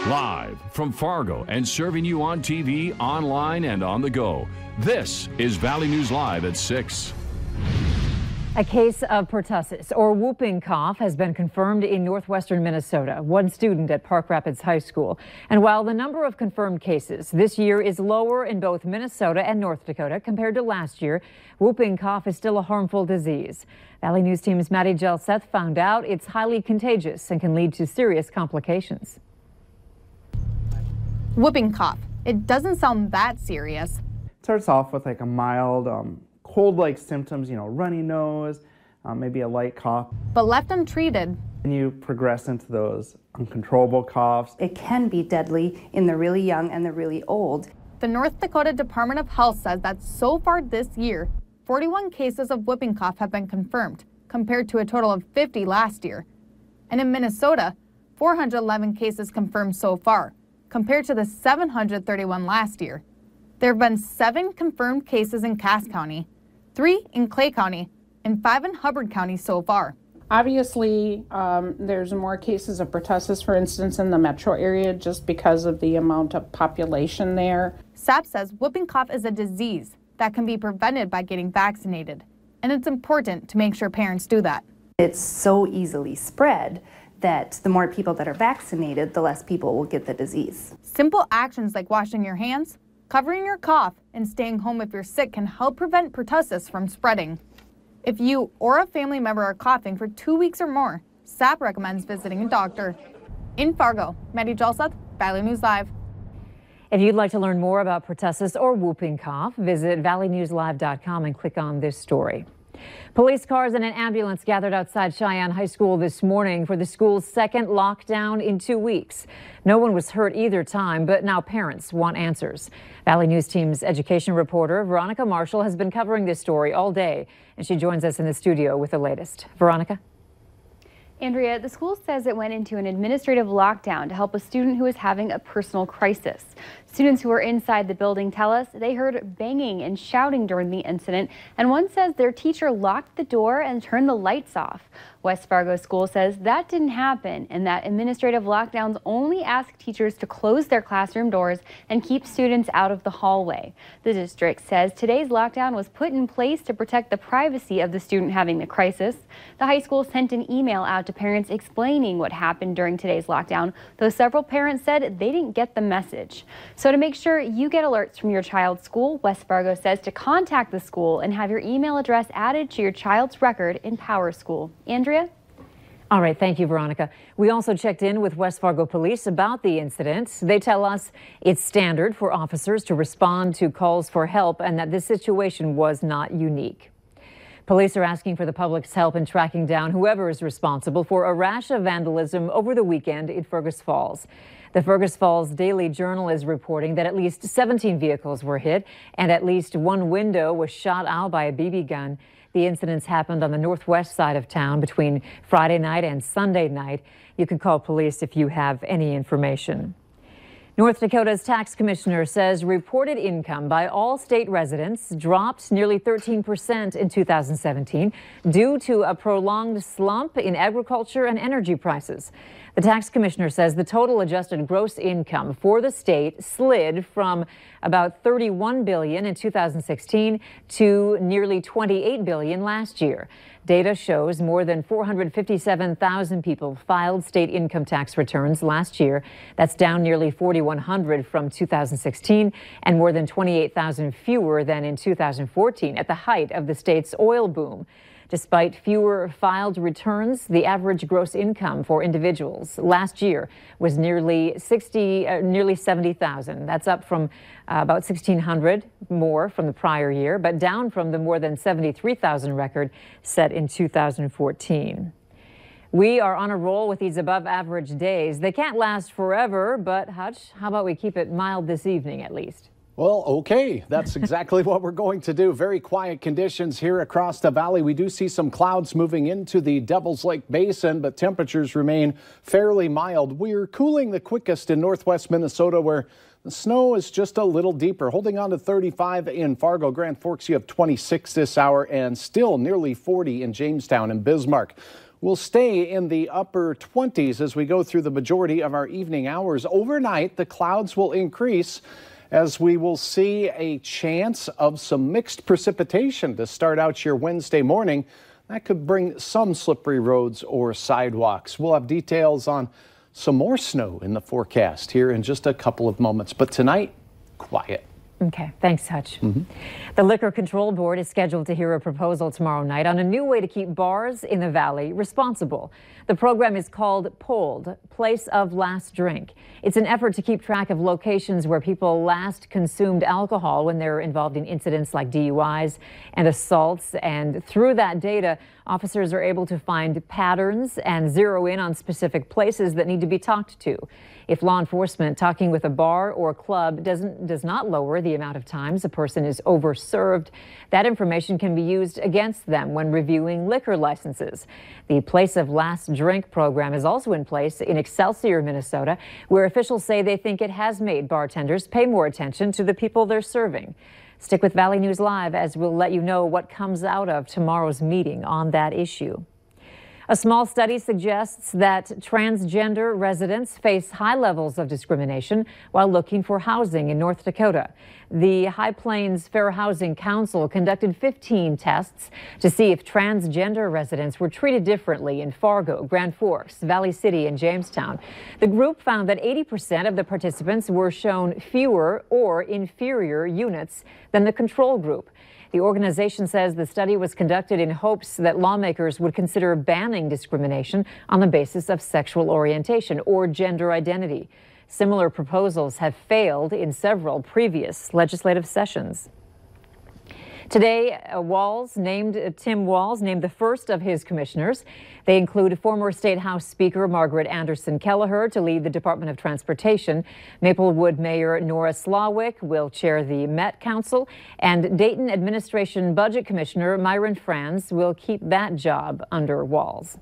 Live from Fargo and serving you on TV, online, and on the go. This is Valley News Live at 6. A case of pertussis, or whooping cough, has been confirmed in northwestern Minnesota. One student at Park Rapids High School. And while the number of confirmed cases this year is lower in both Minnesota and North Dakota compared to last year, whooping cough is still a harmful disease. Valley News Team's Maddie Gelseth found out it's highly contagious and can lead to serious complications. Whooping cough. It doesn't sound that serious. It starts off with like a mild cold-like symptoms, runny nose, maybe a light cough. But left untreated, And you progress into those uncontrollable coughs. It can be deadly in the really young and the really old. the North Dakota Department of Health says that so far this year, 41 cases of whooping cough have been confirmed, compared to a total of 50 last year. And in Minnesota, 411 cases confirmed so far, compared to the 731 last year. There have been 7 confirmed cases in Cass County, 3 in Clay County, and 5 in Hubbard County so far. Obviously, there's more cases of pertussis, for instance, in the metro area just because of the amount of population there. SAP says whooping cough is a disease that can be prevented by getting vaccinated, and it's important to make sure parents do that. It's so easily spread that the more people that are vaccinated, the less people will get the disease. Simple actions like washing your hands, covering your cough, and staying home if you're sick can help prevent pertussis from spreading. If you or a family member are coughing for 2 weeks or more, SAP recommends visiting a doctor. In Fargo, Maddie Gelseth, Valley News Live. If you'd like to learn more about pertussis or whooping cough, visit valleynewslive.com and click on this story. Police cars and an ambulance gathered outside Cheyenne High School this morning for the school's second lockdown in 2 weeks. No one was hurt either time, but now parents want answers. Valley News Team's education reporter Veronica Marshall has been covering this story all day, and she joins us in the studio with the latest. Veronica? Andrea, the school says it went into an administrative lockdown to help a student who was having a personal crisis. Students who were inside the building tell us they heard banging and shouting during the incident, and one says their teacher locked the door and turned the lights off. West Fargo School says that didn't happen and that administrative lockdowns only ask teachers to close their classroom doors and keep students out of the hallway. The district says today's lockdown was put in place to protect the privacy of the student having the crisis. The high school sent an email out to parents explaining what happened during today's lockdown, though several parents said they didn't get the message. So to make sure you get alerts from your child's school, West Fargo says to contact the school and have your email address added to your child's record in PowerSchool. Andrea? All right, thank you, Veronica. We also checked in with West Fargo Police about the incident. They tell us it's standard for officers to respond to calls for help and that this situation was not unique. Police are asking for the public's help in tracking down whoever is responsible for a rash of vandalism over the weekend in Fergus Falls. The Fergus Falls Daily Journal is reporting that at least 17 vehicles were hit and at least one window was shot out by a BB gun. The incidents happened on the northwest side of town between Friday night and Sunday night. You can call police if you have any information. North Dakota's tax commissioner says reported income by all state residents dropped nearly 13% in 2017 due to a prolonged slump in agriculture and energy prices. The tax commissioner says the total adjusted gross income for the state slid from about $31 billion in 2016 to nearly $28 billion last year. Data shows more than 457,000 people filed state income tax returns last year. That's down nearly 4,100 from 2016 and more than 28,000 fewer than in 2014 at the height of the state's oil boom. Despite fewer filed returns, the average gross income for individuals last year was nearly 70,000. That's up from about 1,600 more from the prior year, but down from the more than 73,000 record set in 2014. We are on a roll with these above average days. They can't last forever, but Hutch, how about we keep it mild this evening at least? Well, okay, that's exactly what we're going to do. Very quiet conditions here across the valley. We do see some clouds moving into the Devil's Lake Basin, but temperatures remain fairly mild. We're cooling the quickest in northwest Minnesota, where the snow is just a little deeper, holding on to 35 in Fargo. Grand Forks, you have 26 this hour, and still nearly 40 in Jamestown and Bismarck. will stay in the upper 20s as we go through the majority of our evening hours. Overnight, the clouds will increase as we will see a chance of some mixed precipitation to start out your Wednesday morning. That could bring some slippery roads or sidewalks. We'll have details on some more snow in the forecast here in just a couple of moments. But tonight, quiet. Okay, thanks, Hutch. The Liquor Control Board is scheduled to hear a proposal tomorrow night on a new way to keep bars in the Valley responsible. The program is called POLD, Place of Last Drink. It's an effort to keep track of locations where people last consumed alcohol when they're involved in incidents like DUIs and assaults. And through that data, officers are able to find patterns and zero in on specific places that need to be talked to. If law enforcement talking with a bar or club does not lower the amount of times a person is overserved, that information can be used against them when reviewing liquor licenses. The Place of Last Drink program is also in place in Excelsior, Minnesota, where officials say they think it has made bartenders pay more attention to the people they're serving. Stick with Valley News Live as we'll let you know what comes out of tomorrow's meeting on that issue. A small study suggests that transgender residents face high levels of discrimination while looking for housing in North Dakota. The High Plains Fair Housing Council conducted 15 tests to see if transgender residents were treated differently in Fargo, Grand Forks, Valley City, and Jamestown. The group found that 80% of the participants were shown fewer or inferior units than the control group. The organization says the study was conducted in hopes that lawmakers would consider banning discrimination on the basis of sexual orientation or gender identity. Similar proposals have failed in several previous legislative sessions. Today, Tim Walz named the first of his commissioners. They include former State House Speaker Margaret Anderson Kelleher to lead the Department of Transportation. Maplewood Mayor Nora Slawick will chair the Met Council, and Dayton Administration Budget Commissioner Myron Franz will keep that job under Walz.